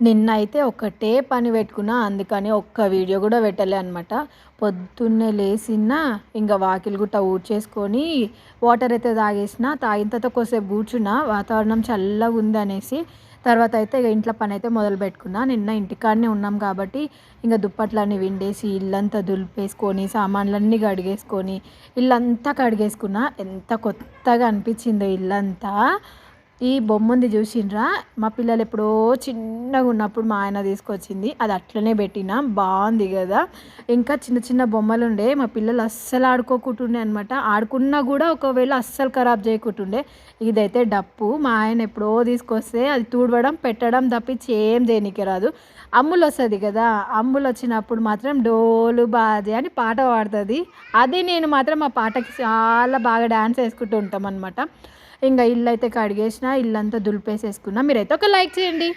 నిన్నైతే ఒకటే పని పెట్టుకున్నా. అందుకని ఒక్క వీడియో కూడా పెట్టలే అనమాట. పొద్దున్నే లేసినా ఇంక వాకిలి గుట్ట ఊడ్చేసుకొని వాటర్ అయితే తాగేసిన. తాగిన తర్వాత కొద్దిసేపు కూర్చున్నా వాతావరణం చల్లగా ఉందనేసి. తర్వాత అయితే ఇక ఇంట్లో పని అయితే మొదలు పెట్టుకున్నా. నిన్న ఇంటికాడనే ఉన్నాం కాబట్టి ఇంకా దుప్పట్లన్నీ విండేసి ఇల్లంతా దులిపేసుకొని సామాన్లన్నీ కడిగేసుకొని ఇల్లంతా కడిగేసుకున్నా. ఎంత కొత్తగా అనిపించిందో ఇల్లంతా. ఈ బొమ్మంది చూసిండ్రా, మా పిల్లలు ఎప్పుడో చిన్నగా ఉన్నప్పుడు మా ఆయన తీసుకొచ్చింది. అది అట్లనే పెట్టిన, బాగుంది కదా. ఇంకా చిన్న చిన్న బొమ్మలు ఉండే, మా పిల్లలు అస్సలు ఆడుకోకుంటుండే అనమాట. ఆడుకున్నా కూడా ఒకవేళ అస్సలు ఖరాబ్ చేయకుంటుండే. ఇదైతే డప్పు, మా ఆయన ఎప్పుడో తీసుకొస్తే అది తుడవడం పెట్టడం తప్పించి ఏం దేనికి రాదు. అమ్ములు వస్తుంది కదా, అమ్ములు వచ్చినప్పుడు మాత్రం డోలు బాజే అని పాట పాడుతుంది. అది నేను మాత్రం ఆ పాటకి చాలా బాగా డ్యాన్స్ వేసుకుంటూ ఉంటాం అనమాట. ఇంకా ఇల్లు అయితే కడిగేసిన, ఇల్లంతా దులిపేసేసుకున్నా. మీరైతే ఒక లైక్ చేయండి.